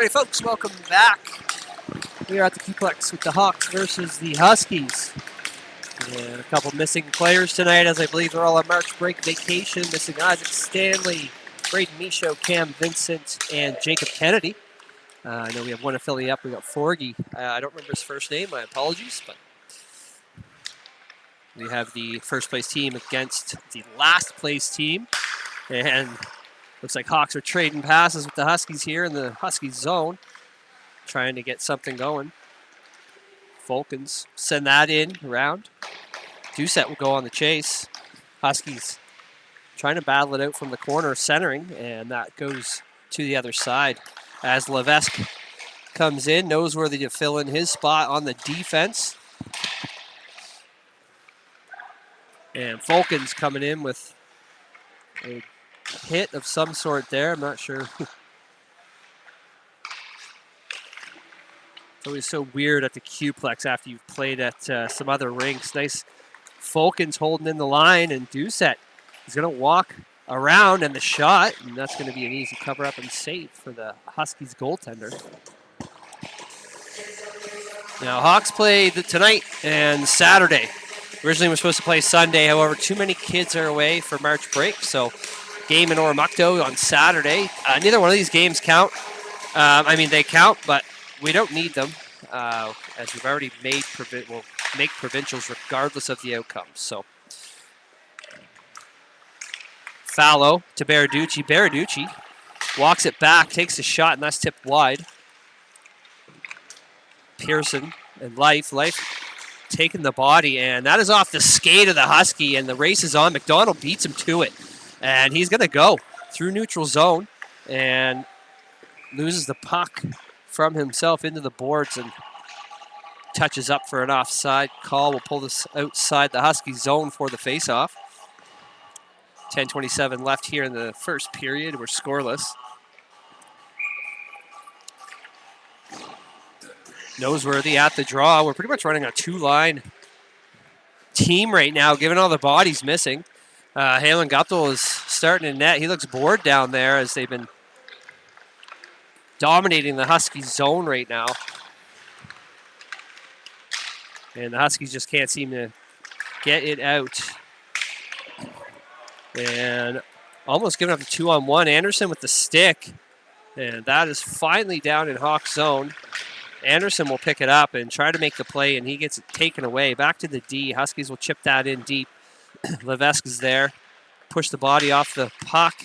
Alright, folks, welcome back. We are at the Q-Plex with the Hawks versus the Huskies. And a couple missing players tonight, as I believe they're all on March break vacation. Missing Isaac Stanley, Braden Michaud, Cam Vincent, and Jacob Kennedy. I know we have one affiliate up. We got Forgy. I don't remember his first name. My apologies, but we have the first place team against the last place team, and looks like Hawks are trading passes with the Huskies here in the Huskies zone, trying to get something going. Falcons send that in around. Doucette will go on the chase. Huskies trying to battle it out from the corner, centering, and that goes to the other side. As Levesque comes in, Noseworthy to fill in his spot on the defense. And Falcons coming in with a hit of some sort there. I'm not sure. It's always so weird at the Q-Plex after you've played at some other rinks. Nice Falcons holding in the line, and Doucette is going to walk around and the shot, and that's going to be an easy cover-up and save for the Huskies goaltender. Now, Hawks played tonight and Saturday. Originally, we were supposed to play Sunday. However, too many kids are away for March break, so game in Oromocto on Saturday. Neither one of these games count. They count, but we don't need them, as we've already made we'll make provincials regardless of the outcome. So, Fallow to Baraducci. Baraducci walks it back, takes a shot, and that's tipped wide. Pearson and Life taking the body, and that is off the skate of the Husky, and the race is on. McDonald beats him to it, and he's going to go through neutral zone and loses the puck from himself into the boards and touches up for an offside call. We'll pull this outside the Husky zone for the faceoff. 10:27 left here in the first period. We're scoreless. Noseworthy at the draw. We're pretty much running a two-line team right now, given all the bodies missing. Halen Guptill is starting in net. He looks bored down there as they've been dominating the Huskies zone right now. And the Huskies just can't seem to get it out. And almost giving up a 2-on-1. Anderson with the stick. And that is finally down in Hawks zone. Anderson will pick it up and try to make the play, and he gets it taken away. Back to the D. Huskies will chip that in deep. Levesque is there. Push the body off the puck.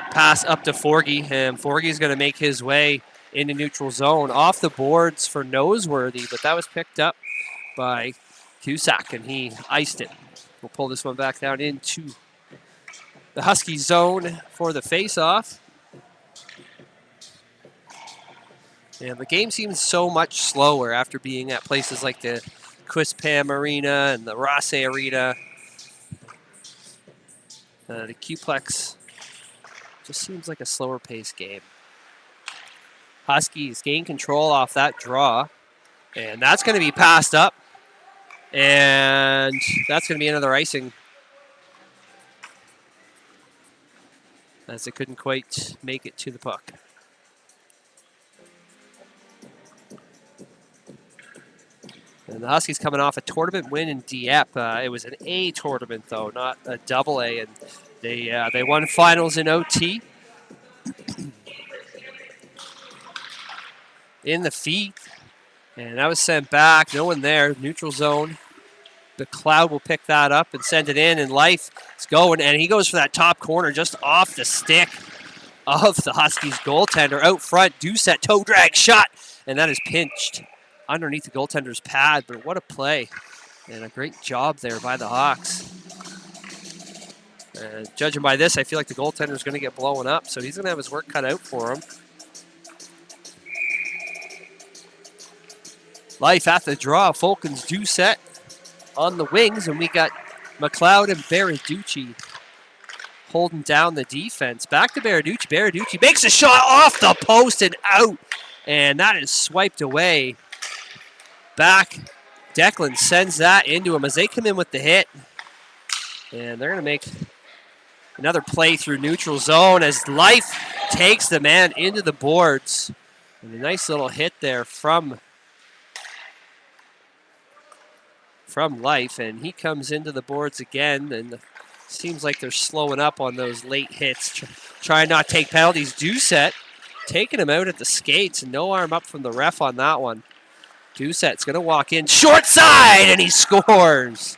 Pass up to Forgy, and Forgy is going to make his way into neutral zone. Off the boards for Noseworthy, but that was picked up by Cusack, and he iced it. We'll pull this one back down into the Husky zone for the face-off. And the game seems so much slower after being at places like the Quispam Arena and the Rosse Arena. The Q-Plex just seems like a slower paced game. Huskies gain control off that draw. And that's going to be passed up. And that's going to be another icing, as it couldn't quite make it to the puck. And the Huskies coming off a tournament win in Dieppe. It was an A tournament, though, not a double A. And they won finals in OT. In the feet. And that was sent back. No one there. Neutral zone. The Cloud will pick that up and send it in. And Life is going. And he goes for that top corner just off the stick of the Huskies goaltender. Out front, Doucette toe drag shot. And that is pinched underneath the goaltender's pad, but what a play. And a great job there by the Hawks. Judging by this, I feel like the goaltender's going to get blown up, so he's going to have his work cut out for him. Life at the draw. Falcons Doucette on the wings, and we got McLeod and Baraducci holding down the defense. Back to Baraducci. Baraducci makes a shot off the post and out, and that is swiped away. Back, Declan sends that into him as they come in with the hit. And they're going to make another play through neutral zone as Life takes the man into the boards. And a nice little hit there from Life, and he comes into the boards again, and seems like they're slowing up on those late hits, trying not to take penalties. Doucette taking him out at the skates, and no arm up from the ref on that one. Doucette's going to walk in short side, and he scores.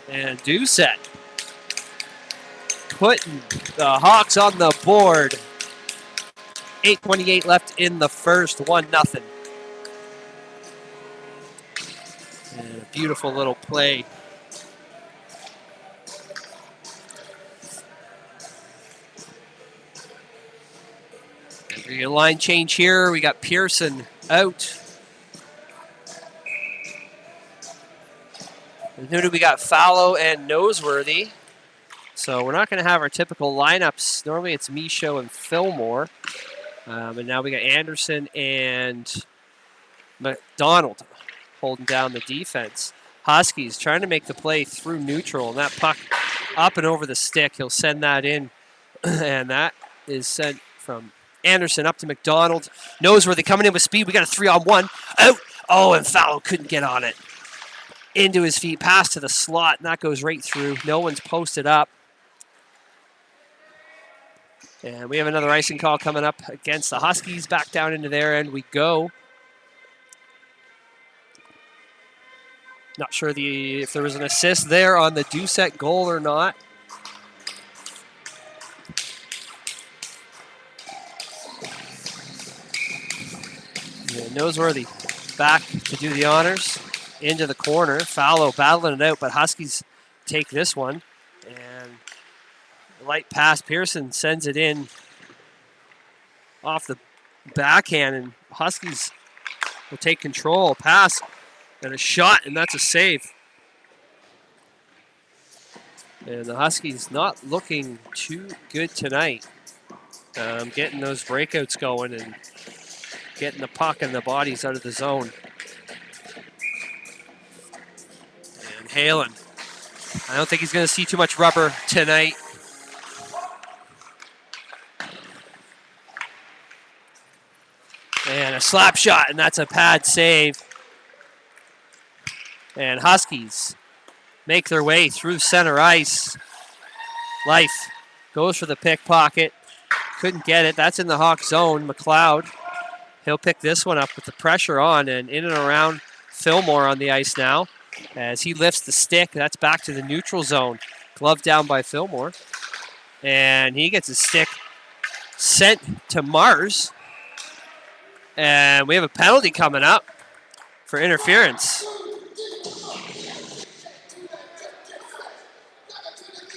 And Doucette putting the Hawks on the board. 8:28 left in the first, 1-0. And a beautiful little play. We get a line change here. We got Pearson out. And who do we got? Fallow and Noseworthy. So we're not going to have our typical lineups. Normally it's Michaud and Fillmore. And now we got Anderson and McDonald holding down the defense. Huskies trying to make the play through neutral. And that puck up and over the stick. He'll send that in. And that is sent from Anderson up to McDonald. Noseworthy coming in with speed. We got a 3-on-1. Out. Oh, and Fallow couldn't get on it. Into his feet. Pass to the slot. And that goes right through. No one's posted up. And we have another icing call coming up against the Huskies. Back down into their end we go. Not sure if there was an assist there on the Doucette goal or not. Yeah, Noseworthy back to do the honors. Into the corner. Fallow battling it out, but Huskies take this one. And light pass. Pearson sends it in off the backhand, and Huskies will take control. Pass and a shot, and that's a save. And the Huskies not looking too good tonight. Getting those breakouts going and getting the puck and the bodies out of the zone. And Halen, I don't think he's going to see too much rubber tonight. And a slap shot, and that's a pad save. And Huskies make their way through center ice. Life goes for the pickpocket. Couldn't get it. That's in the Hawk zone. McLeod, he'll pick this one up with the pressure on, and in and around Fillmore on the ice now. As he lifts the stick, that's back to the neutral zone. Glove down by Fillmore. And he gets his stick sent to Mars. And we have a penalty coming up for interference.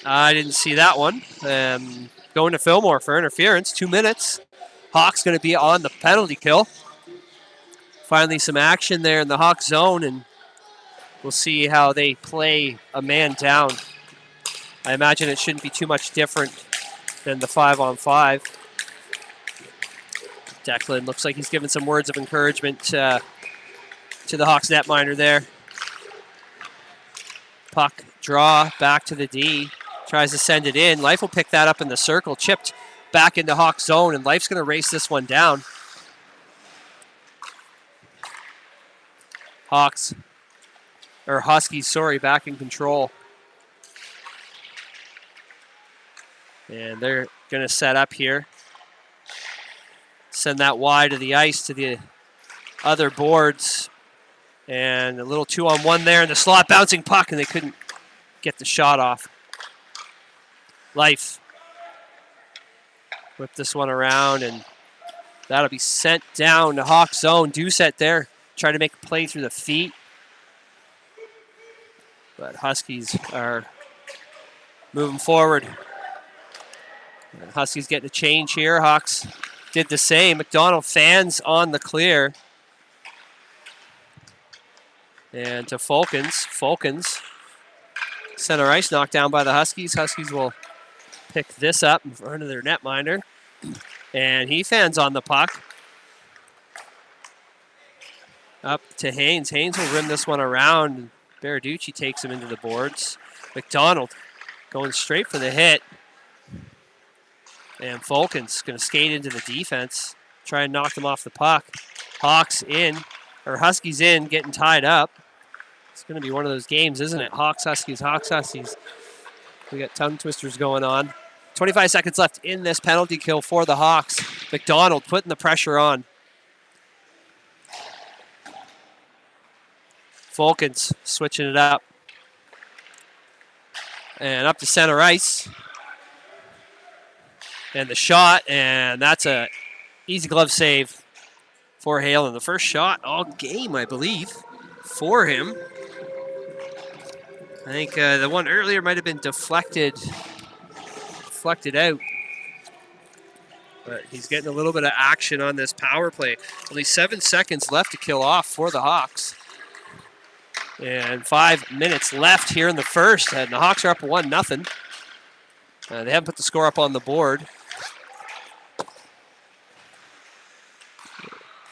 I didn't see that one. Going to Fillmore for interference. 2 minutes. Hawks going to be on the penalty kill. Finally some action there in the Hawk zone, and we'll see how they play a man down. I imagine it shouldn't be too much different than the 5-on-5. Declan looks like he's giving some words of encouragement to the Hawks netminder there. Puck draw back to the D. Tries to send it in. Life will pick that up in the circle. Chipped back into Hawk zone, and Life's going to race this one down. Huskies, back in control. And they're going to set up here. Send that wide of the ice to the other boards. And a little 2-on-1 there in the slot. Bouncing puck, and they couldn't get the shot off. Life. Whip this one around, and that'll be sent down to Hawk zone. Doucette there. Trying to make a play through the feet. But Huskies are moving forward. And Huskies getting a change here. Hawks did the same. McDonald fans on the clear. And to Fulkins. Fulkins. Center ice knocked down by the Huskies. Huskies will pick this up in front of their netminder. And he fans on the puck. Up to Haynes. Haynes will rim this one around. Baraducci takes him into the boards. McDonald going straight for the hit. And Fulton's going to skate into the defense, try and knock them off the puck. Huskies in, getting tied up. It's going to be one of those games, isn't it? Hawks, Huskies, Hawks, Huskies. We got tongue twisters going on. 25 seconds left in this penalty kill for the Hawks. McDonald putting the pressure on. Fulton's switching it up. And up to center ice. And the shot, and that's a easy glove save for Halen. The first shot all game, I believe, for him. I think the one earlier might have been deflected out. But he's getting a little bit of action on this power play. Only 7 seconds left to kill off for the Hawks. And 5 minutes left here in the first. And the Hawks are up 1-0. They haven't put the score up on the board.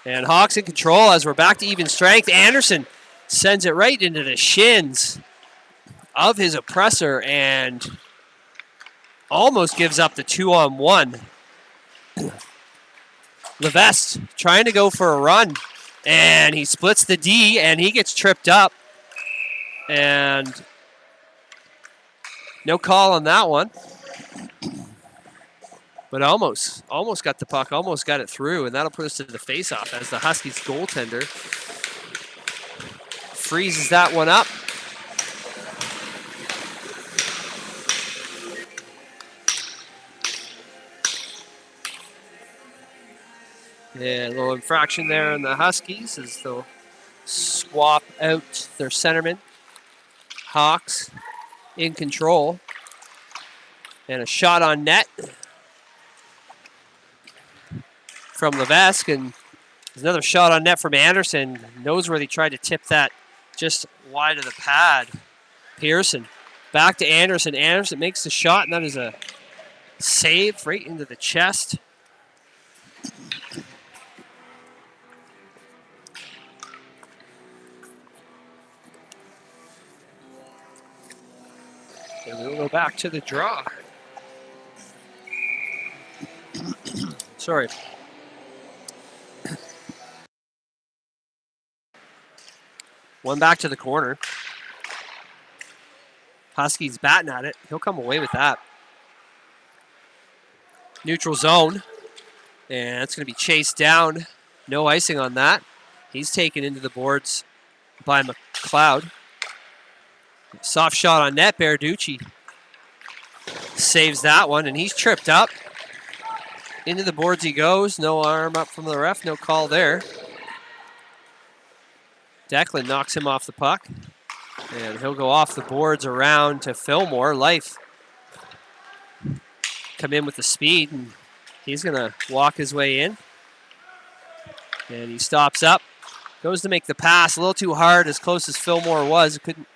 And Hawks in control as we're back to even strength. Anderson sends it right into the shins of his oppressor and almost gives up the 2-on-1. Levesque trying to go for a run, and he splits the D, and he gets tripped up. And no call on that one. But almost got the puck, almost got it through, and that'll put us to the faceoff as the Huskies goaltender freezes that one up. And a little infraction there on the Huskies as they'll swap out their centerman. Hawks in control. And a shot on net from Levesque, and there's another shot on net from Anderson. Noseworthy tried to tip that just wide of the pad. Pearson back to Anderson. Anderson makes the shot, and that is a save right into the chest. And we'll go back to the draw. Sorry. One back to the corner. Huskies batting at it. He'll come away with that. Neutral zone. And it's going to be chased down. No icing on that. He's taken into the boards by McLeod. Soft shot on net. Berarducci saves that one, and he's tripped up. Into the boards he goes. No arm up from the ref. No call there. Declan knocks him off the puck. And he'll go off the boards around to Fillmore. Life come in with the speed, and he's going to walk his way in. And he stops up. Goes to make the pass. A little too hard, as close as Fillmore was. Couldn't.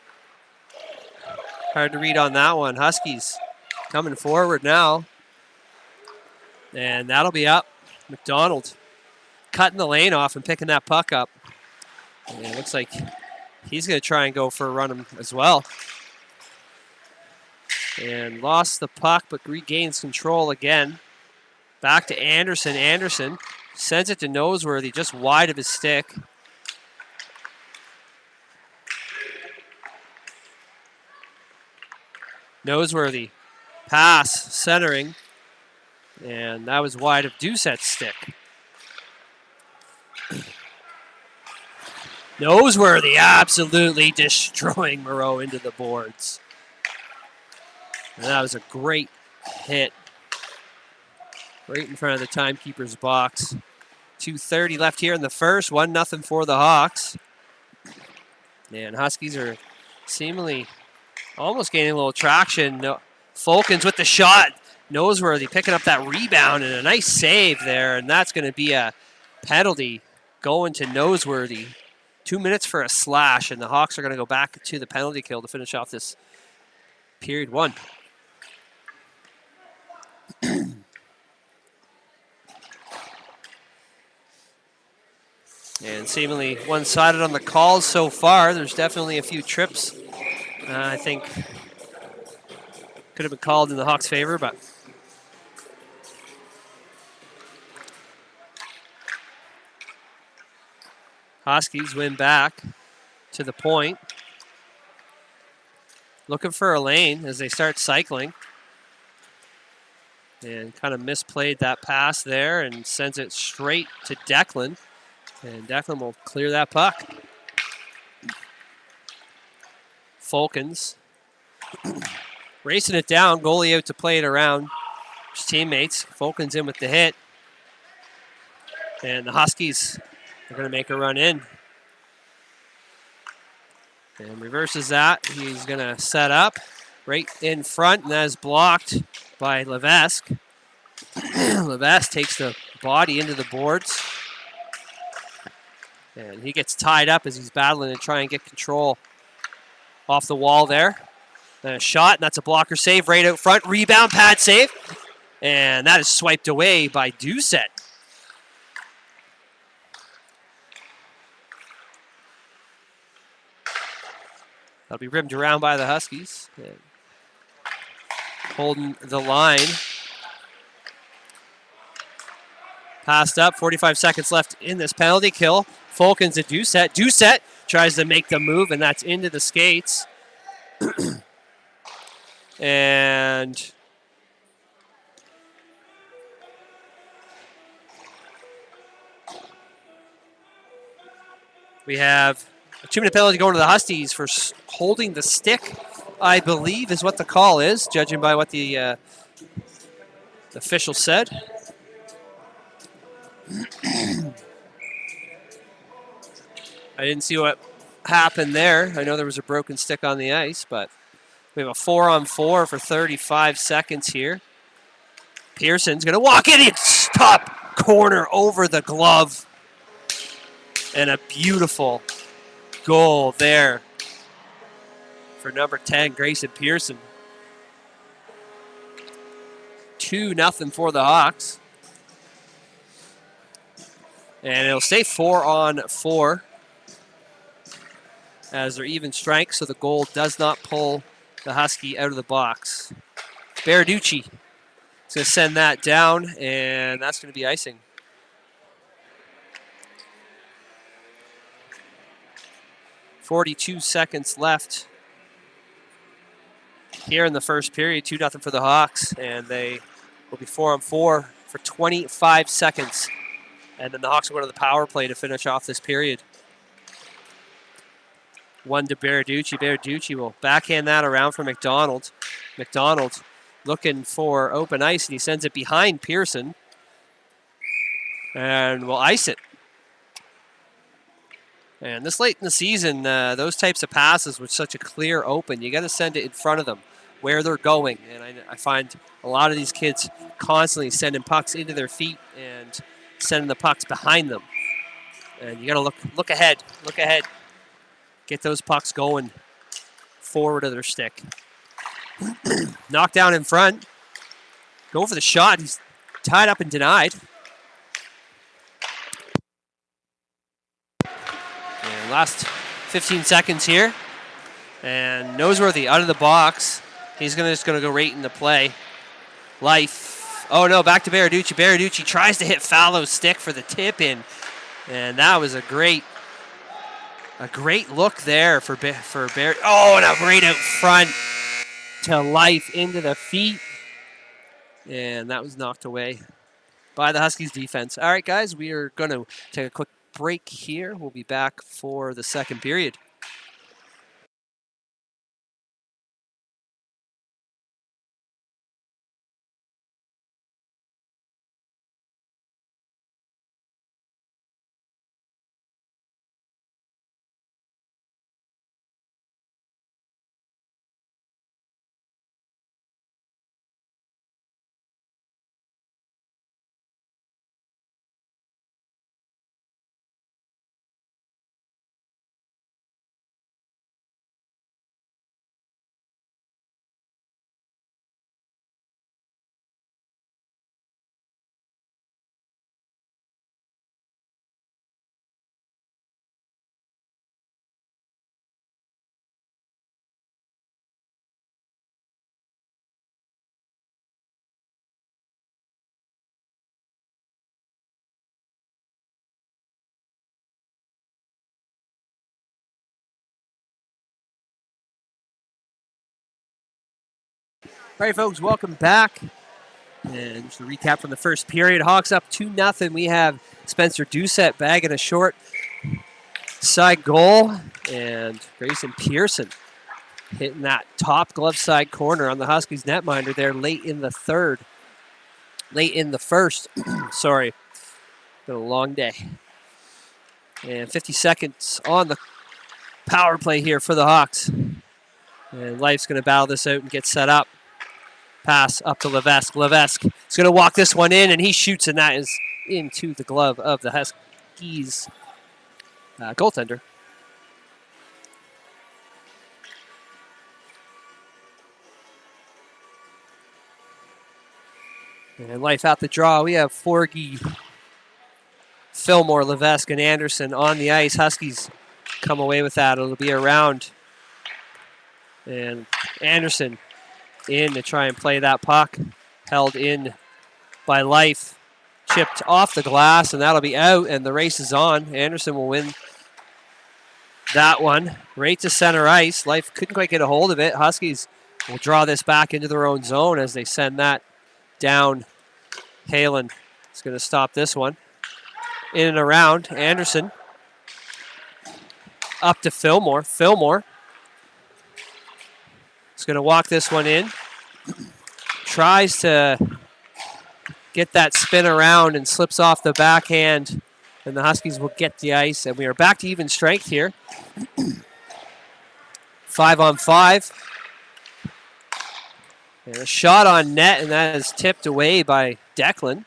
Hard to read on that one. Huskies coming forward now. And that'll be up. McDonald cutting the lane off and picking that puck up. And it looks like he's going to try and go for a run as well. And lost the puck, but regains control again. Back to Anderson. Anderson sends it to Noseworthy, just wide of his stick. Noseworthy pass, centering. And that was wide of Doucette's stick. Noseworthy absolutely destroying Moreau into the boards. And that was a great hit. Right in front of the timekeeper's box. 2:30 left here in the first. 1-0 for the Hawks. And Huskies are seemingly almost gaining a little traction. Fulton's with the shot. Noseworthy picking up that rebound and a nice save there. And that's going to be a penalty going to Noseworthy. 2 minutes for a slash, and the Hawks are going to go back to the penalty kill to finish off this period one. And seemingly one-sided on the calls so far. There's definitely a few trips I think could have been called in the Hawks' favor, but Huskies win back to the point. Looking for a lane as they start cycling. And kind of misplayed that pass there and sends it straight to Declan. And Declan will clear that puck. Fulkins racing it down. Goalie out to play it around his teammates. Fulkins in with the hit. And the Huskies are going to make a run in. And reverses that. He's going to set up right in front, and that is blocked by Levesque. Levesque takes the body into the boards. And he gets tied up as he's battling to try and get control off the wall there. And a shot, and that's a blocker save right out front. Rebound, pad save. And that is swiped away by Doucette. That'll be rimmed around by the Huskies. And holding the line. Passed up, 45 seconds left in this penalty kill. Fulkins to Doucette. Doucette tries to make the move, and that's into the skates. And we have a 2-minute penalty going to the Huskies for holding the stick, I believe is what the call is, judging by what the official said. I didn't see what happened there. I know there was a broken stick on the ice, but we have a 4-on-4 for 35 seconds here. Pearson's going to walk in. It's top corner over the glove. And a beautiful goal there for number 10, Grayson Pearson. 2-0 for the Hawks. And it'll stay 4-on-4 as they're even strength, so the goal does not pull the Husky out of the box. Baraducci is going to send that down, and that's going to be icing. .42 seconds left here in the first period. 2-0 for the Hawks, and they will be 4-on-4 for 25 seconds. And then the Hawks will go to the power play to finish off this period. One to Baraducci. Baraducci will backhand that around for McDonald. McDonald looking for open ice, and he sends it behind Pearson. And will ice it. And this late in the season, those types of passes with such a clear open, you got to send it in front of them where they're going. And I find a lot of these kids constantly sending pucks into their feet and sending the pucks behind them. And you got to look ahead. Look ahead. Get those pucks going forward of their stick. Knocked down in front. Go for the shot. He's tied up and denied. And last 15 seconds here. And Noseworthy out of the box. He's just going to go right into play. Life. Oh, no, back to Baraducci. Baraducci tries to hit Fallow's stick for the tip in. And that was a great look there for Barry. Oh, and a right out front to Life into the feet. And that was knocked away by the Huskies defense. All right, guys, we are going to take a quick break here. We'll be back for the second period. All right, folks, welcome back. And just a recap from the first period. Hawks up 2-0. We have Spencer Doucette bagging a short side goal. And Grayson Pearson hitting that top glove side corner on the Huskies netminder there late in the first. Sorry. Been a long day. And 50 seconds on the power play here for the Hawks. And Life's going to battle this out and get set up. Pass up to Levesque. Levesque is going to walk this one in, and he shoots, and that is into the glove of the Huskies goaltender. And Life out the draw. We have Forgy, Fillmore, Levesque, and Anderson on the ice. Huskies come away with that. It'll be around. And Anderson in to try and play that puck. Held in by Life. Chipped off the glass, and that'll be out, and the race is on. Anderson will win that one. Right to center ice. Life couldn't quite get a hold of it. Huskies will draw this back into their own zone as they send that down. Halen is going to stop this one. In and around. Anderson. Up to Fillmore. Fillmore is going to walk this one in. Tries to get that spin around and slips off the backhand. And the Huskies will get the ice. And we are back to even strength here. 5-on-5. And a shot on net, and that is tipped away by Declan.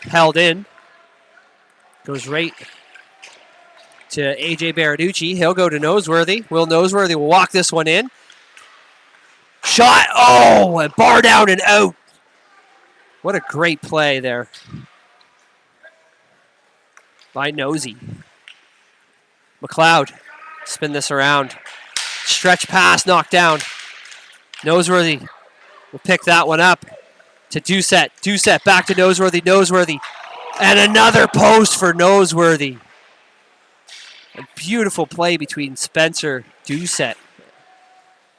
Held in. Goes right to A.J. Baraducci. He'll go to Noseworthy. Will Noseworthy will walk this one in. Shot. Oh, a bar down and out. What a great play there by Nosey. McLeod. Spin this around. Stretch pass, knocked down. Noseworthy will pick that one up to Doucette. Doucette back to Noseworthy. Noseworthy. And another post for Noseworthy. A beautiful play between Spencer Doucette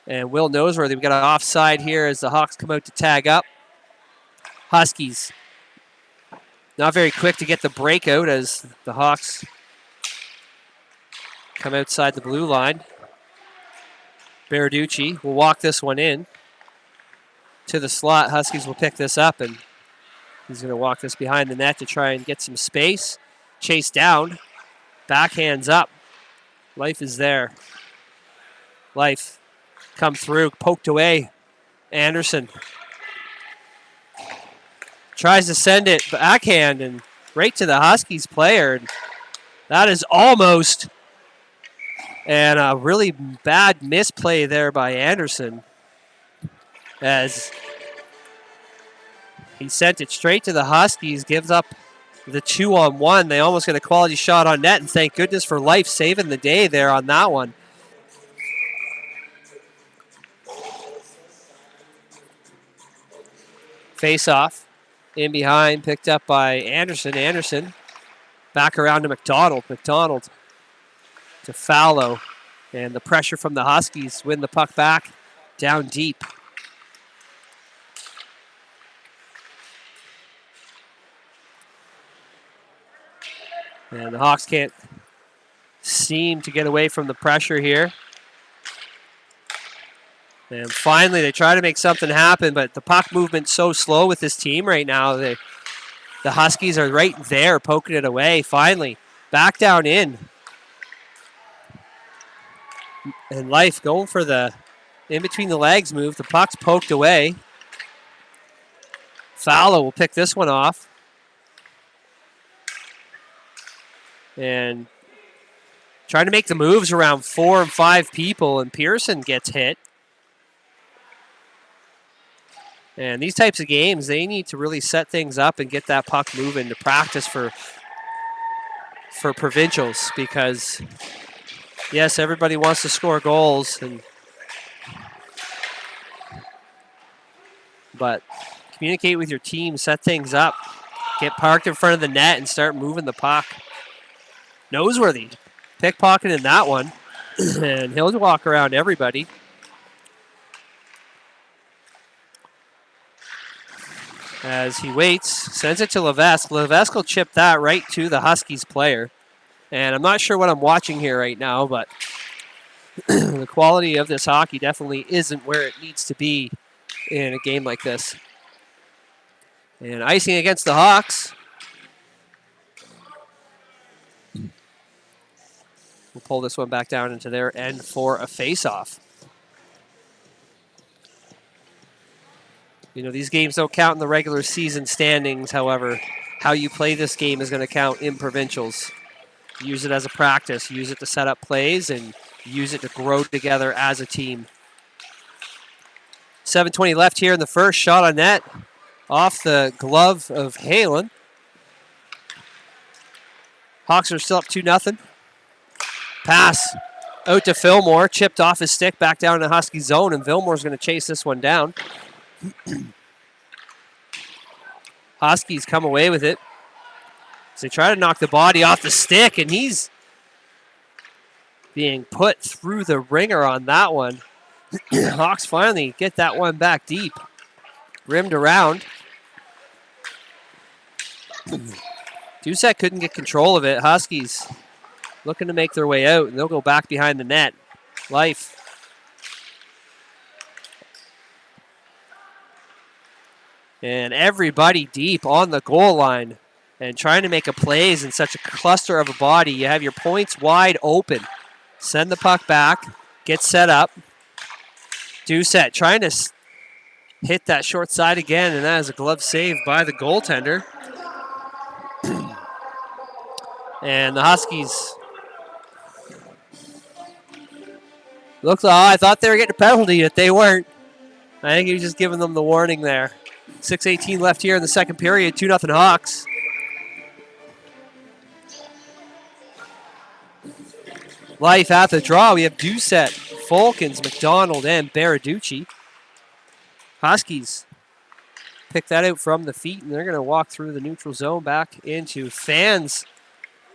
and Will Noseworthy. We got an offside here as the Hawks come out to tag up. Huskies not very quick to get the breakout as the Hawks come outside the blue line. Baraducci will walk this one in to the slot. Huskies will pick this up, and he's going to walk this behind the net to try and get some space. Chase down. Backhands up. Life is there. Life come through. Poked away. Anderson tries to send it backhand and right to the Huskies player. And that is almost... And a really bad misplay there by Anderson as he sent it straight to the Huskies, gives up the 2-on-1. They almost get a quality shot on net, and thank goodness for Life saving the day there on that one. Face off. In behind, picked up by Anderson. Anderson back around to McDonald. McDonald to Fallow, and the pressure from the Huskies win the puck back down deep. And the Hawks can't seem to get away from the pressure here. And finally, they try to make something happen, but the puck movement's so slow with this team right now. The Huskies are right there poking it away. Finally, back down in. And Life going for the in between the legs move. The puck's poked away. Fallow will pick this one off. And trying to make the moves around 4 and 5 people, and Pearson gets hit. And these types of games, they need to really set things up and get that puck moving to practice for provincials, because yes, everybody wants to score goals, but communicate with your team, set things up, get parked in front of the net, and start moving the puck. Noseworthy pickpocketing that one, and he'll walk around everybody. as he waits, sends it to Levesque. Levesque will chip that right to the Huskies player. And I'm not sure what I'm watching here right now, but the quality of this hockey definitely isn't where it needs to be in a game like this. And icing against the Hawks. We'll pull this one back down into their end for a face-off. You know, these games don't count in the regular season standings. However, how you play this game is going to count in provincials. Use it as a practice. Use it to set up plays and use it to grow together as a team. 7:20 left here in the first. Shot on net off the glove of Halen. Hawks are still up 2-0. Pass out to Fillmore. Chipped off his stick back down in the Husky zone, and Fillmore's going to chase this one down. Huskies come away with it. So they try to knock the body off the stick, and he's being put through the ringer on that one. Hawks finally get that one back deep. Rimmed around. Doucette couldn't get control of it. Huskies looking to make their way out, and they'll go back behind the net. Life. And everybody deep on the goal line and trying to make a plays in such a cluster of a body. You have your points wide open. Send the puck back. Get set up. Doucette trying to hit that short side again, and that is a glove save by the goaltender. And the Huskies looked, I thought they were getting a penalty, but they weren't. I think he was just giving them the warning there. 6:18 left here in the second period, 2-0 Hawks. Life at the draw. We have Doucette, Fulkins, McDonald, and Baraducci. Huskies pick that out from the feet, and they're going to walk through the neutral zone back into fans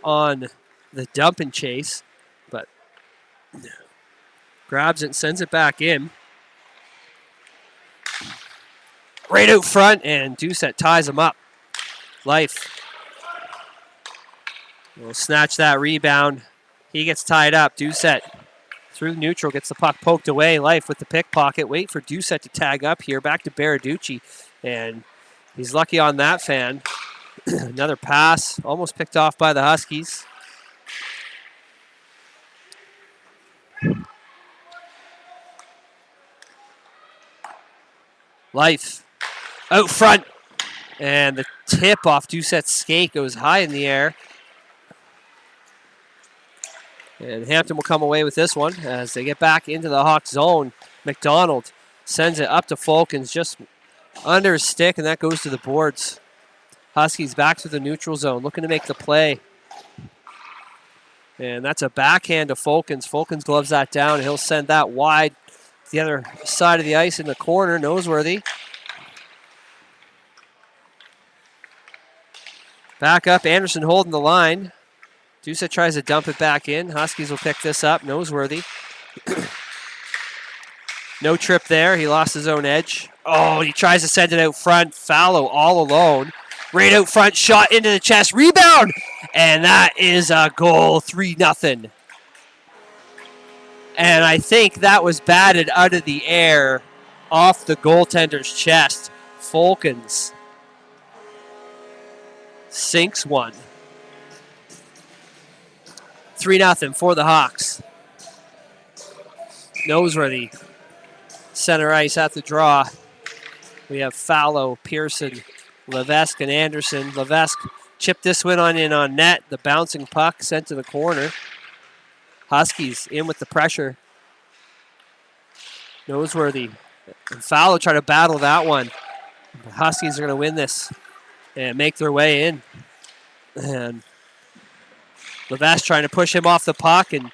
on the dump and chase, but grabs it and sends it back in. Right out front, and Doucette ties him up. Life will snatch that rebound. He gets tied up. Doucette through neutral, gets the puck poked away. Life with the pickpocket. Wait for Doucette to tag up here. Back to Baraducci, and he's lucky on that fan. Another pass, almost picked off by the Huskies. Life out front, and the tip off Doucette's skate goes high in the air. And Hampton will come away with this one as they get back into the Hawk zone. McDonald sends it up to Fulkins, just under his stick, and that goes to the boards. Huskies back to the neutral zone, looking to make the play. And that's a backhand to Fulkins. Fulkins gloves that down, and he'll send that wide to the other side of the ice in the corner. Noseworthy. Back up, Anderson holding the line. Doucette tries to dump it back in. Huskies will pick this up. Noseworthy. No trip there. He lost his own edge. Oh, he tries to send it out front. Fallow all alone. Right out front, shot into the chest. Rebound! And that is a goal, 3-0. And I think that was batted out of the air off the goaltender's chest. Fulkins sinks one. 3-0 for the Hawks. Noseworthy, center ice at the draw. We have Fallow, Pearson, Levesque, and Anderson. Levesque chipped this one on net. The bouncing puck sent to the corner. Huskies in with the pressure. Noseworthy and Fallow try to battle that one. The Huskies are going to win this and make their way in. And Levesque trying to push him off the puck, and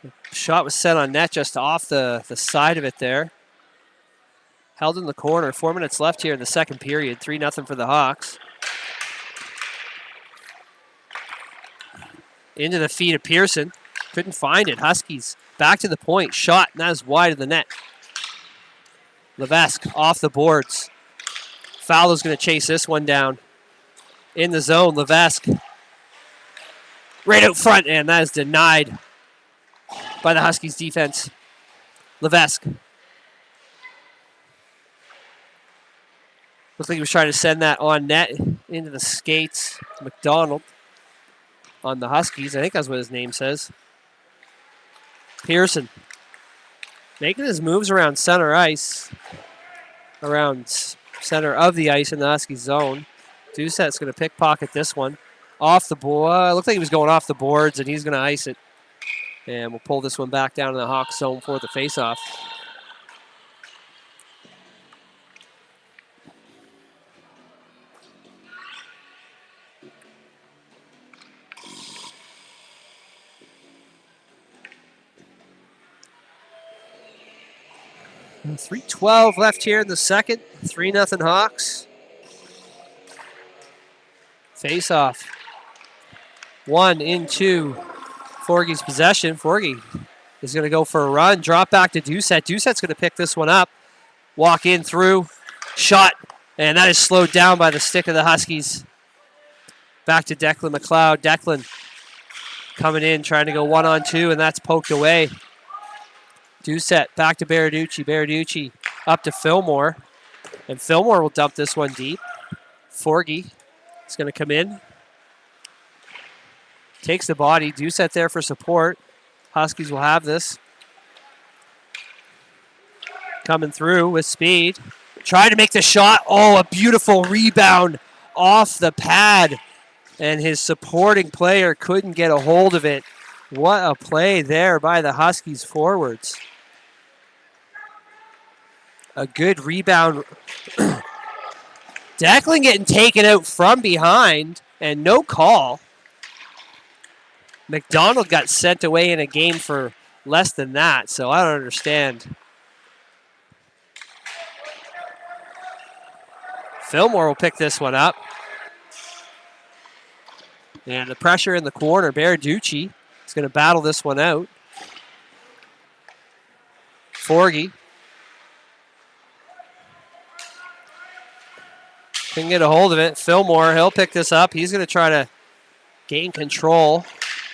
the shot was set on net just off the side of it there. Held in the corner. 4 minutes left here in the second period. 3-0 for the Hawks. Into the feet of Pearson. Couldn't find it. Huskies back to the point. Shot, and that is wide of the net. Levesque off the boards. Fowler's going to chase this one down. In the zone, Levesque. Right out front, and that is denied by the Huskies defense. Levesque. Looks like he was trying to send that on net into the skates. McDonald on the Huskies. I think that's what his name says. Pearson making his moves around center ice. Around center of the ice in the Huskies zone. Doucette's going to pickpocket this one. Off the board. Looks like he was going off the boards, and he's going to ice it. And we'll pull this one back down to the Hawks zone for the faceoff. And 3:12 left here in the second. 3-0 Hawks. Face-off. 1 into Forgey's possession. Forgey is going to go for a run. Drop back to Doucette. Doucette's going to pick this one up. Walk in through. Shot. And that is slowed down by the stick of the Huskies. Back to Declan McLeod. Declan coming in, trying to go 1-on-2, and that's poked away. Doucette back to Baraducci. Baraducci up to Fillmore. And Fillmore will dump this one deep. Forgey is going to come in. Takes the body. Doucette there for support. Huskies will have this. Coming through with speed. Trying to make the shot. Oh, a beautiful rebound off the pad. And his supporting player couldn't get a hold of it. What a play there by the Huskies forwards. A good rebound. Declan getting taken out from behind and no call. McDonald got sent away in a game for less than that, so I don't understand. Fillmore will pick this one up. And the pressure in the corner, Baraducci is going to battle this one out. Forgey. Can get a hold of it. Fillmore, he'll pick this up. He's going to try to gain control.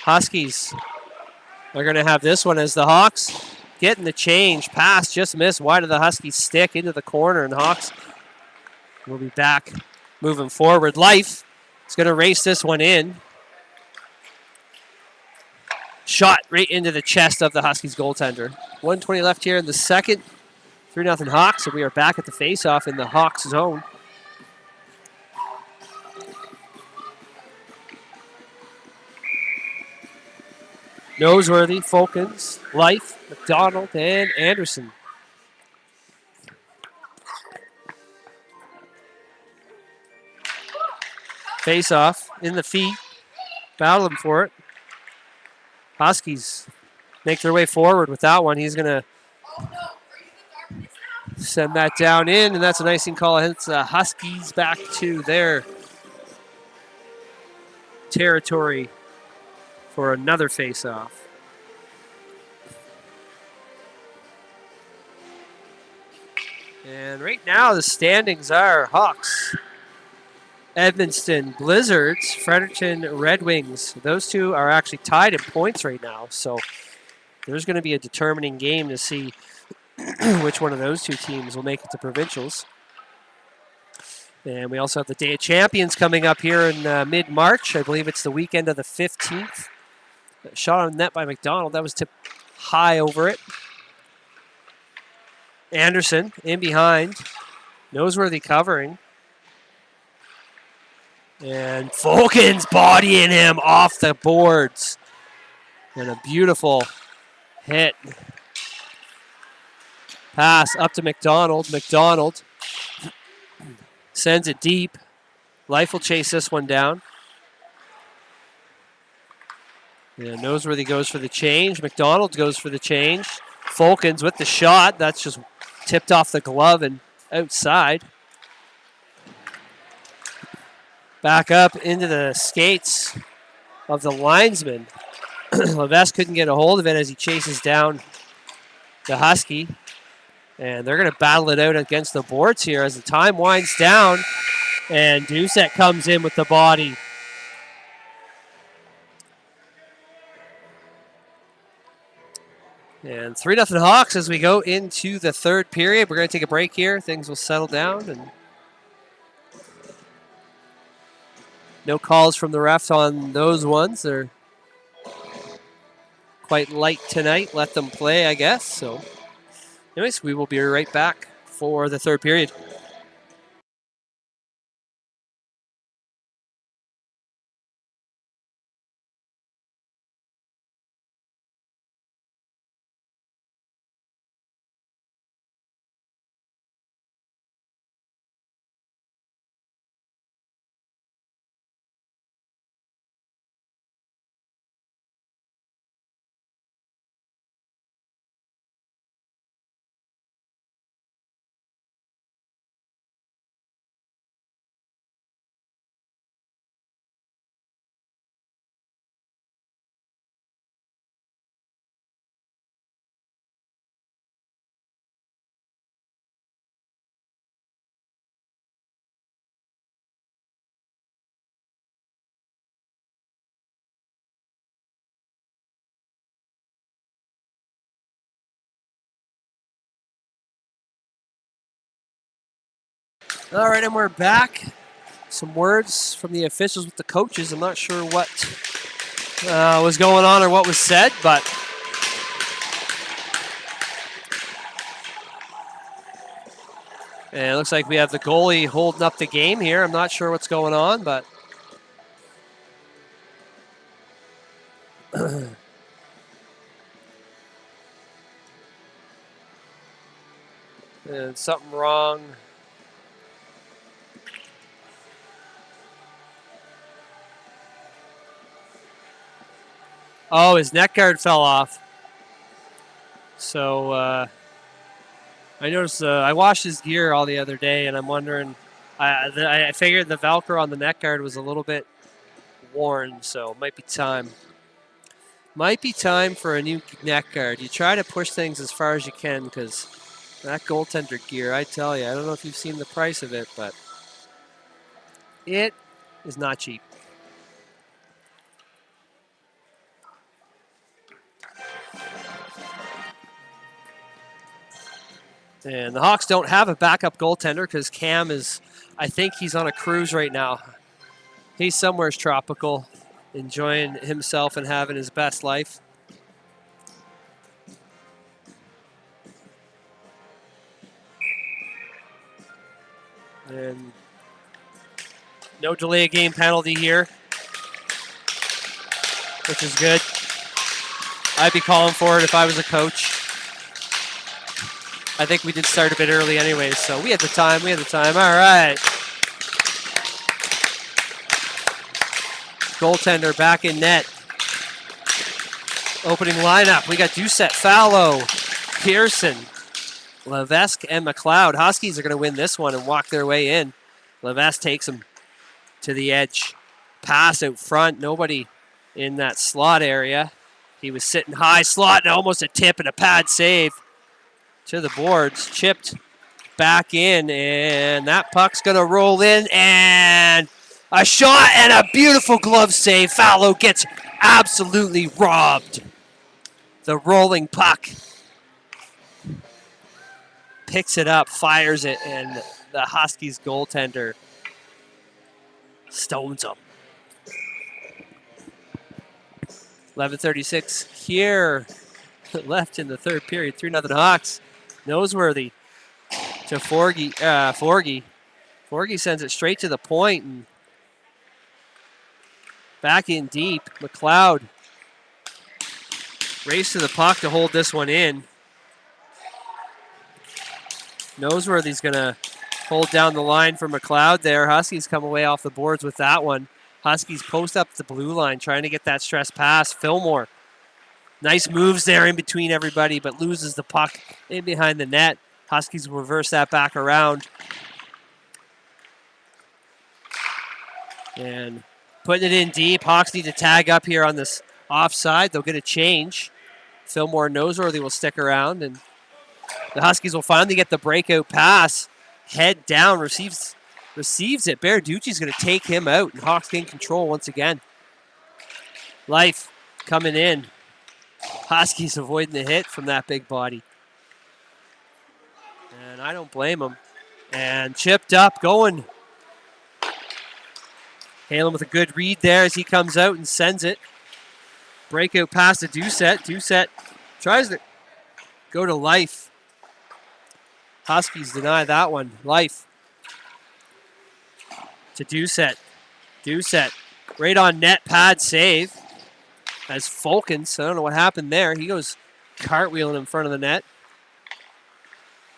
Huskies are going to have this one as the Hawks getting the change. Pass just missed wide of the Huskies stick into the corner, and Hawks will be back moving forward. Life is going to race this one in. Shot right into the chest of the Huskies goaltender. 1:20 left here in the second. 3-0 Hawks, and we are back at the faceoff in the Hawks zone. Noseworthy, Folkens, Life, McDonald, and Anderson. Face-off in the feet. Battling for it. Huskies make their way forward with that one. He's going to send that down in, and that's an icing call. It's Huskies back to their territory for another face-off. And right now the standings are Hawks, Edmonton Blizzards, Fredericton Red Wings. Those two are actually tied in points right now, so there's going to be a determining game to see which one of those two teams will make it to provincials. And we also have the Day of Champions coming up here in mid-March. I believe it's the weekend of the 15th. Shot on net by McDonald. That was tipped high over it. Anderson in behind. Noseworthy covering. And Folkens bodying him off the boards. And a beautiful hit. Pass up to McDonald. McDonald sends it deep. Life will chase this one down. Yeah, Noseworthy goes for the change. McDonald goes for the change. Folkens with the shot. That's just tipped off the glove and outside. Back up into the skates of the linesman. Levesque couldn't get a hold of it as he chases down the Husky. And they're going to battle it out against the boards here as the time winds down. And Doucette comes in with the body. And 3-0 Hawks as we go into the third period. We're going to take a break here. Things will settle down. And no calls from the refs on those ones. They're quite light tonight. Let them play, I guess. So, anyways, we will be right back for the third period. All right, and we're back. Some words from the officials with the coaches. I'm not sure what was going on or what was said, but and it looks like we have the goalie holding up the game here. I'm not sure what's going on, but and something wrong. Oh, his neck guard fell off. So I noticed I washed his gear all the other day, and I'm wondering. I figured the Velcro on the neck guard was a little bit worn, so it might be time. Might be time for a new neck guard. You try to push things as far as you can because that goaltender gear, I tell you, I don't know if you've seen the price of it, but it is not cheap. And the Hawks don't have a backup goaltender because Cam is, I think he's on a cruise right now. He's somewhere tropical, enjoying himself and having his best life. And no delay of game penalty here, which is good. I'd be calling for it if I was a coach. I think we did start a bit early anyways, so we had the time. All right. Goaltender back in net. Opening lineup, we got Doucette, Fallow, Pearson, Levesque, and McLeod. Huskies are going to win this one and walk their way in. Levesque takes them to the edge. Pass out front, nobody in that slot area. He was sitting high slot and almost a tip and a pad save. To the boards, chipped back in, and that puck's going to roll in, and a shot and a beautiful glove save. Fallow gets absolutely robbed. The rolling puck picks it up, fires it, and the Huskies goaltender stones him. 11:36 here left in the third period. 3-0 Hawks. Noseworthy to Forgy. Forgy sends it straight to the point and back in deep. McLeod race to the puck to hold this one in. Noseworthy's going to hold down the line for McLeod there. Huskies come away off the boards with that one. Huskies post up the blue line trying to get that stress pass. Fillmore. Nice moves there in between everybody, but loses the puck in behind the net. Huskies will reverse that back around. And putting it in deep. Hawks need to tag up here on this offside. They'll get a change. Fillmore and Noseworthy will stick around. And The Huskies will finally get the breakout pass. Head down, receives it. Baraducci's going to take him out, and Hawks gain control once again. Life coming in. Huskies avoiding the hit from that big body. And I don't blame him. And chipped up, going. Halen with a good read there as he comes out and sends it. Breakout pass to Doucette. Doucette tries to go to Life. Huskies deny that one. Life to Doucette. Doucette right on net, pad save. As Fulkins, I don't know what happened there. He goes cartwheeling in front of the net.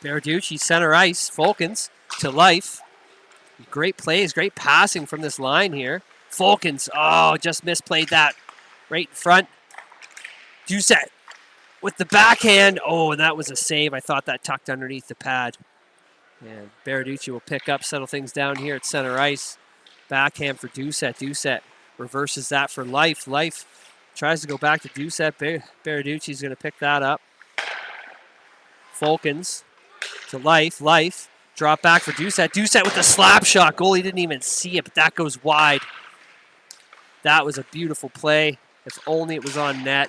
Baraducci center ice. Fulkins to Life. Great plays, great passing from this line here. Fulkins, just misplayed that right in front. Doucette with the backhand. And that was a save. I thought that tucked underneath the pad. And Baraducci will pick up, settle things down here at center ice. Backhand for Doucette. Doucette reverses that for Life. Life tries to go back to Doucette. Baraducci's going to pick that up. Fulkins to Life. Life. Drop back for Doucette. Doucette with the slap shot. Goalie didn't even see it, but that goes wide. That was a beautiful play. If only it was on net.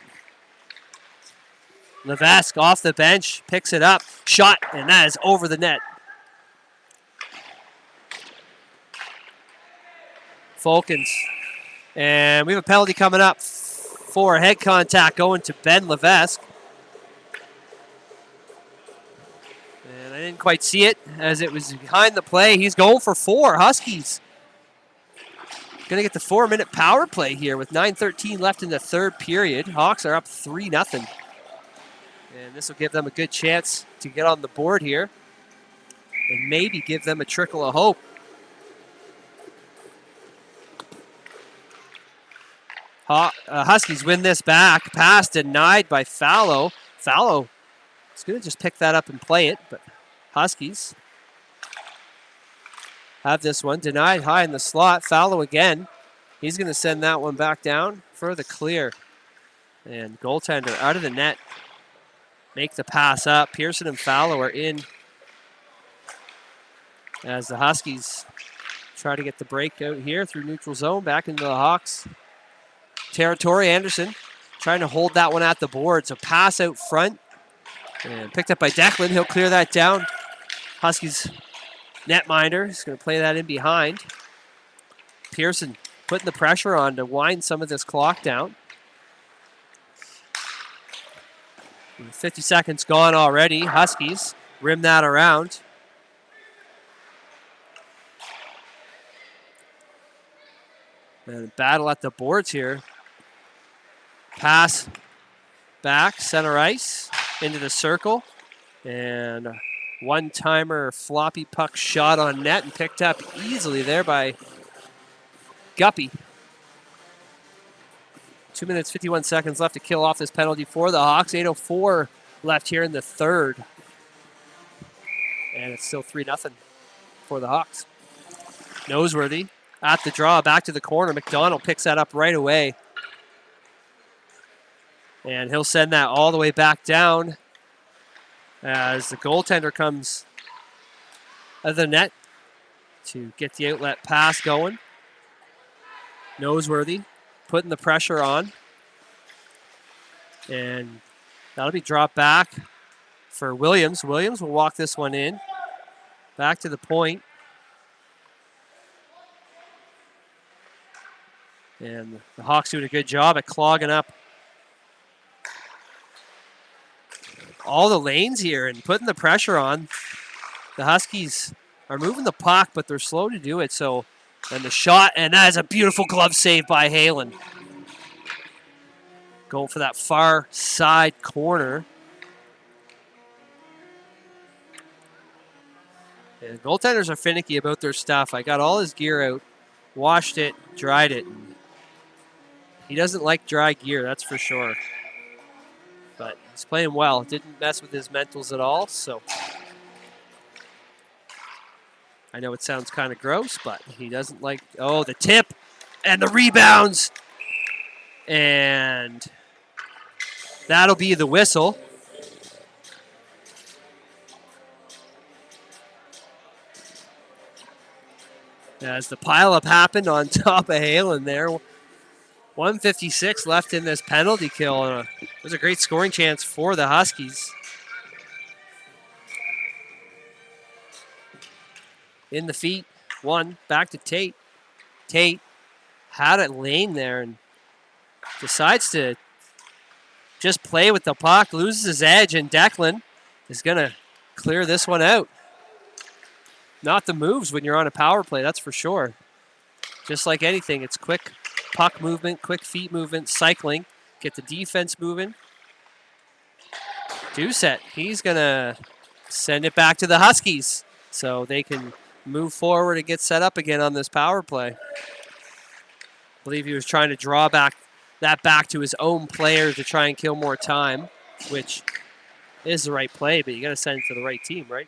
Levesque off the bench, picks it up. Shot, and that is over the net. Fulkins. And we have a penalty coming up for head contact going to Ben Levesque. I didn't quite see it as it was behind the play. He's going for 4. Huskies going to get the 4-minute power play here with 9:13 left in the third period. Hawks are up 3-0. And this will give them a good chance to get on the board here and maybe give them a trickle of hope. Huskies win this back. Pass denied by Fallow. Fallow is going to just pick that up and play it, but Huskies have this one. Denied high in the slot. Fallow again. He's going to send that one back down for the clear. And goaltender out of the net. Make the pass up. Pearson and Fallow are in as the Huskies try to get the breakout here through neutral zone. Back into the Hawks territory. Anderson trying to hold that one at the boards. A pass out front. And picked up by Declan. He'll clear that down. Huskies netminder is going to play that in behind. Pearson putting the pressure on to wind some of this clock down. 50 seconds gone already. Huskies rim that around. And battle at the boards here. Pass back, center ice, into the circle. And a one-timer floppy puck shot on net and picked up easily there by Guppy. 2 minutes, 51 seconds left to kill off this penalty for the Hawks. 8:04 left here in the third. And it's still 3-0 for the Hawks. Noseworthy at the draw, back to the corner. McDonald picks that up right away. And he'll send that all the way back down as the goaltender comes out of the net to get the outlet pass going. Noseworthy putting the pressure on. And that'll be dropped back for Williams. Williams will walk this one in. Back to the point. And the Hawks doing a good job at clogging up all the lanes here and putting the pressure on. The Huskies are moving the puck, but they're slow to do it. So, and the shot, and that is a beautiful glove save by Halen. Going for that far side corner. And goaltenders are finicky about their stuff. I got all his gear out, washed it, dried it. He doesn't like dry gear, that's for sure. But he's playing well. Didn't mess with his mentals at all, so I know it sounds kind of gross, but he doesn't like, the tip and the rebounds. And that'll be the whistle. as the pileup happened on top of Halen there. 1:56 left in this penalty kill. It was a great scoring chance for the Huskies. In the feet, one, back to Tate. Tate had it lane there and decides to just play with the puck, loses his edge, and Declan is going to clear this one out. Not the moves when you're on a power play, that's for sure. Just like anything, it's quick puck movement, quick feet movement, cycling, get the defense moving. Doucette, he's going to send it back to the Huskies so they can move forward and get set up again on this power play. I believe he was trying to draw back to his own player to try and kill more time, which is the right play, but you got to send it to the right team, right?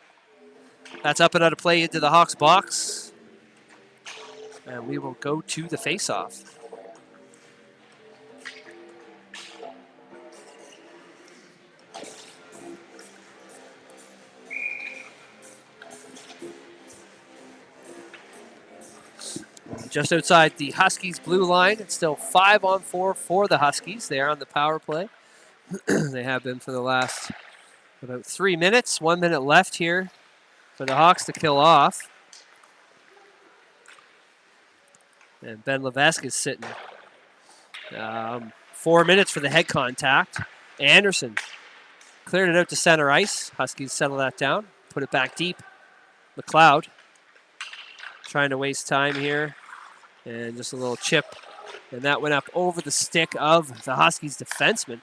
That's up and out of play into the Hawks box. And we will go to the face-off. Just outside the Huskies blue line, it's still 5-on-4 for the Huskies. They are on the power play. They have been for the last about 3 minutes. 1 minute left here for the Hawks to kill off. And Ben Levesque is sitting. 4 minutes for the head contact. Anderson cleared it out to center ice. Huskies settle that down. Put it back deep. McLeod trying to waste time here. And just a little chip. And that went up over the stick of the Huskies defenseman.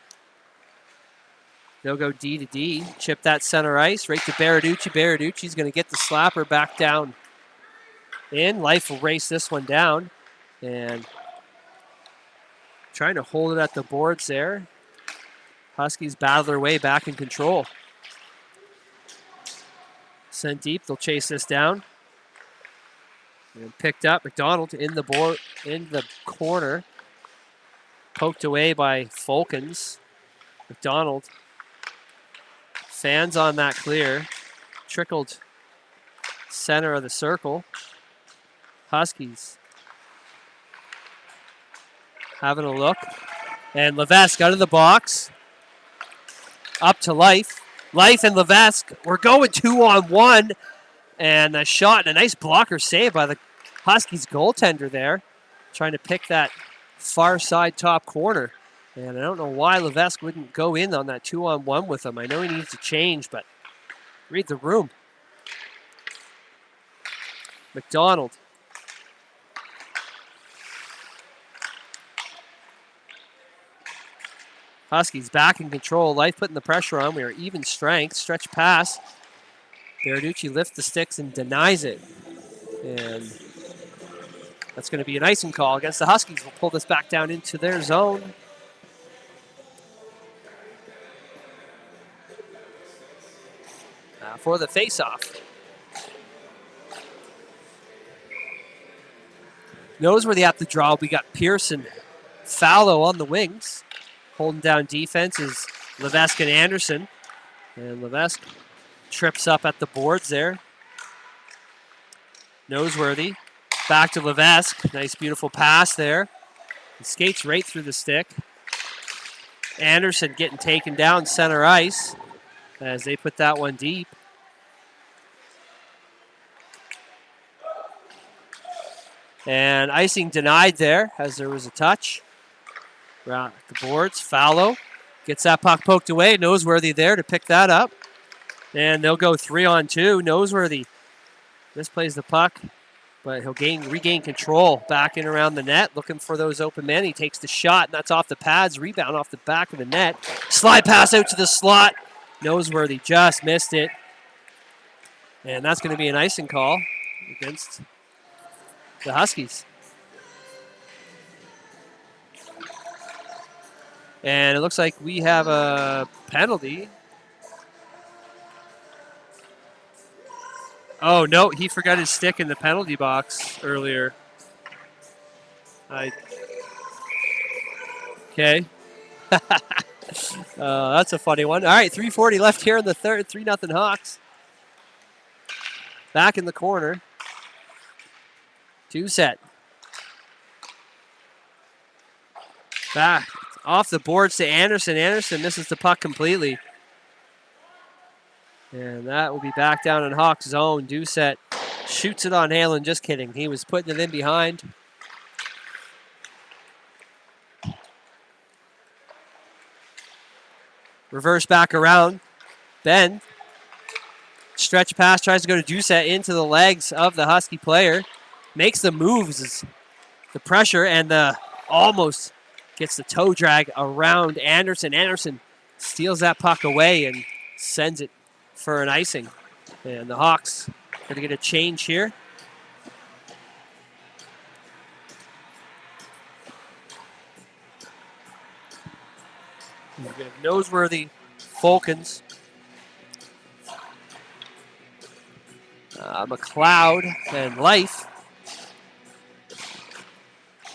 They'll go D to D. Chip that center ice right to Baraducci. Baraducci's going to get the slapper back down in. Life will race this one down. And trying to hold it at the boards there. Huskies battle their way back in control. Sent deep. They'll chase this down. And picked up. McDonald in the corner. Poked away by Fulkins. McDonald. Fans on that clear. Trickled center of the circle. Huskies having a look. And Levesque out of the box. Up to Life. Life and Levesque. We're going 2-on-1. And a shot and a nice blocker save by the Huskies goaltender there. Trying to pick that far side top corner. And I don't know why Levesque wouldn't go in on that 2-on-1 with him. I know he needs to change, but read the room. McDonald. Huskies back in control. Life putting the pressure on. We are even strength. Stretch pass. Baraducci lifts the sticks and denies it. And that's going to be an icing call against the Huskies. We'll pull this back down into their zone. For the face-off. Noseworthy at the draw. We got Pearson, Fallow on the wings. Holding down defense is Levesque and Anderson. And Levesque trips up at the boards there. Noseworthy. Back to Levesque. Nice, beautiful pass there. He skates right through the stick. Anderson getting taken down center ice as they put that one deep. And icing denied there as there was a touch. Around the boards, Fallow gets that puck poked away. Noseworthy there to pick that up. And they'll go 3-on-2. Noseworthy misplays the puck, but he'll regain control back in around the net, looking for those open men. He takes the shot, and that's off the pads. Rebound off the back of the net. Slide pass out to the slot. Noseworthy just missed it. And that's going to be an icing call against the Huskies. And it looks like we have a penalty. Oh, no, he forgot his stick in the penalty box earlier. Okay. That's a funny one. All right, 3:40 left here in the third. 3-0 Hawks. Back in the corner. Doucette. Back off the boards to Anderson. Anderson misses the puck completely. And that will be back down in Hawks zone. Doucette shoots it on Halen. Just kidding. He was putting it in behind. Reverse back around. Ben. Stretch pass, tries to go to Doucette into the legs of the Husky player. Makes the moves. The pressure and the almost gets the toe drag around Anderson. Anderson steals that puck away and sends it for an icing. And the Hawks going to get a change here. We have Noseworthy, Fulkins, McLeod, and Life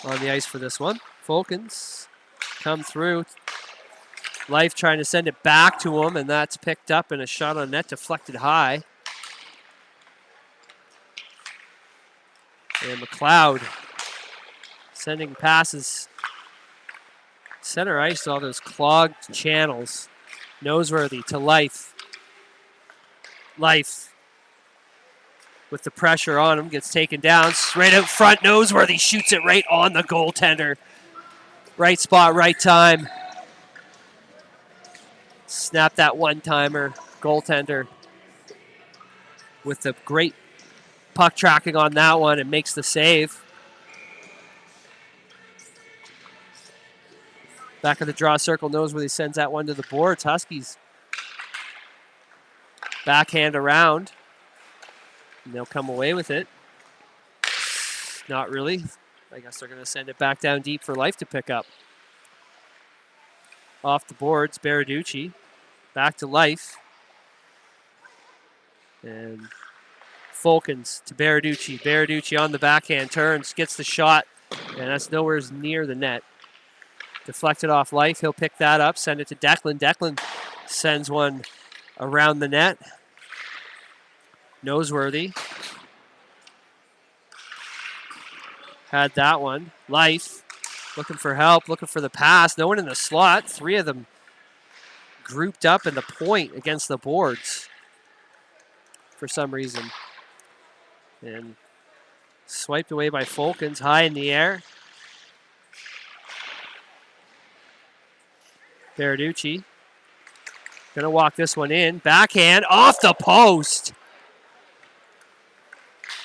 on the ice for this one. Fulkins come through. Life trying to send it back to him, and that's picked up and a shot on net deflected high. And McLeod sending passes center ice to all those clogged channels. Noseworthy to Life. Life with the pressure on him gets taken down. Straight out front, Noseworthy shoots it right on the goaltender. Right spot, right time. Snap that one-timer. Goaltender with the great puck tracking on that one and makes the save. Back of the draw circle, Noseworthy sends that one to the boards. Huskies backhand around. And they'll come away with it. Not really. I guess they're going to send it back down deep for Life to pick up. Off the boards, Baraducci. Back to Life. And Fulkins to Baraducci. Baraducci on the backhand, turns, gets the shot, and that's nowhere near the net. Deflected off Life. He'll pick that up, send it to Declan. Declan sends one around the net. Noseworthy had that one. Life looking for help, looking for the pass. No one in the slot. Three of them grouped up in the point against the boards for some reason. And swiped away by Fulkins, high in the air. Baraducci gonna walk this one in. Backhand off the post.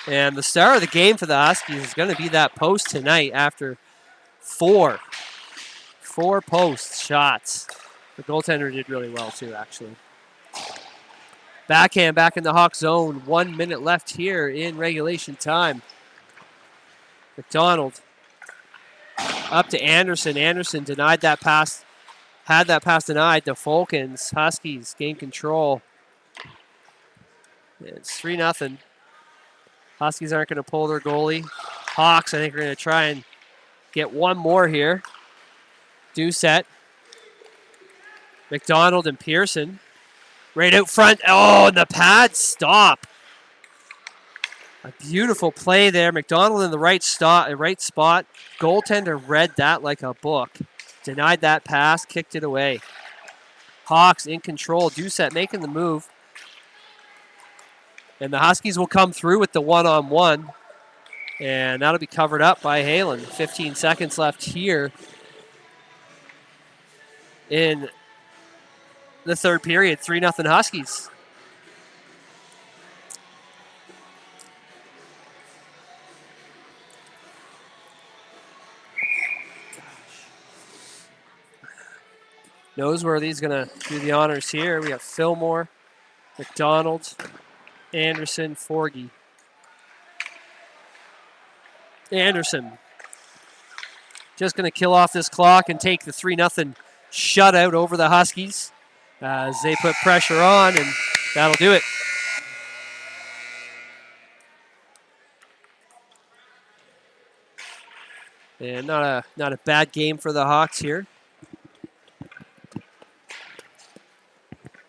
And the star of the game for the Huskies is going to be that post tonight after four post shots. The goaltender did really well too, actually. Backhand back in the Hawk zone. 1 minute left here in regulation time. McDonald up to Anderson. Anderson denied that pass. Had that pass denied to Fulkins. Huskies gain control. It's 3-0. Huskies aren't going to pull their goalie. Hawks, I think, are going to try and get one more here. Doucette. McDonald and Pearson. Right out front. Oh, and the pad stop. A beautiful play there. McDonald in the right spot. Goaltender read that like a book. Denied that pass, kicked it away. Hawks in control. Doucette making the move. And the Huskies will come through with the one-on-one. And that'll be covered up by Halen. 15 seconds left here in the third period. 3-0 Huskies. Noseworthy's going to do the honors here. We got Fillmore, McDonald, Anderson, Forgy. Anderson just going to kill off this clock and take the 3-0 shutout over the Huskies as they put pressure on, and that'll do it. And not a bad game for the Hawks here.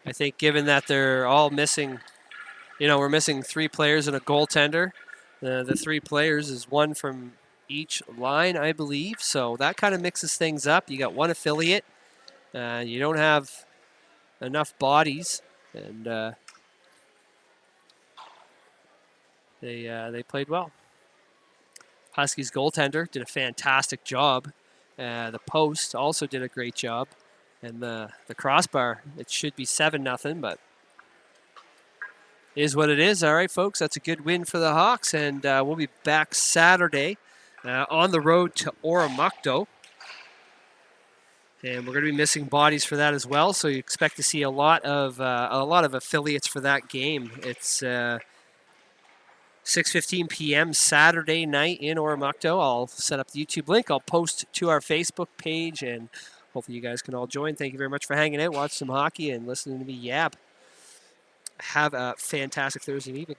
I think given that they're all missing, we're missing 3 players and a goaltender, The 3 players is 1 from each line, I believe. So that kind of mixes things up. You got 1 affiliate. You don't have enough bodies, and they played well. Huskies goaltender did a fantastic job. The post also did a great job. And the crossbar, it should be 7-0, but is what it is. All right, folks, that's a good win for the Hawks, and we'll be back Saturday on the road to Oromocto. And we're going to be missing bodies for that as well, so you expect to see a lot of affiliates for that game. It's 6:15 p.m. Saturday night in Oromocto. I'll set up the YouTube link. I'll post to our Facebook page, and hopefully you guys can all join. Thank you very much for hanging out, watch some hockey, and listening to me yab. Have a fantastic Thursday evening.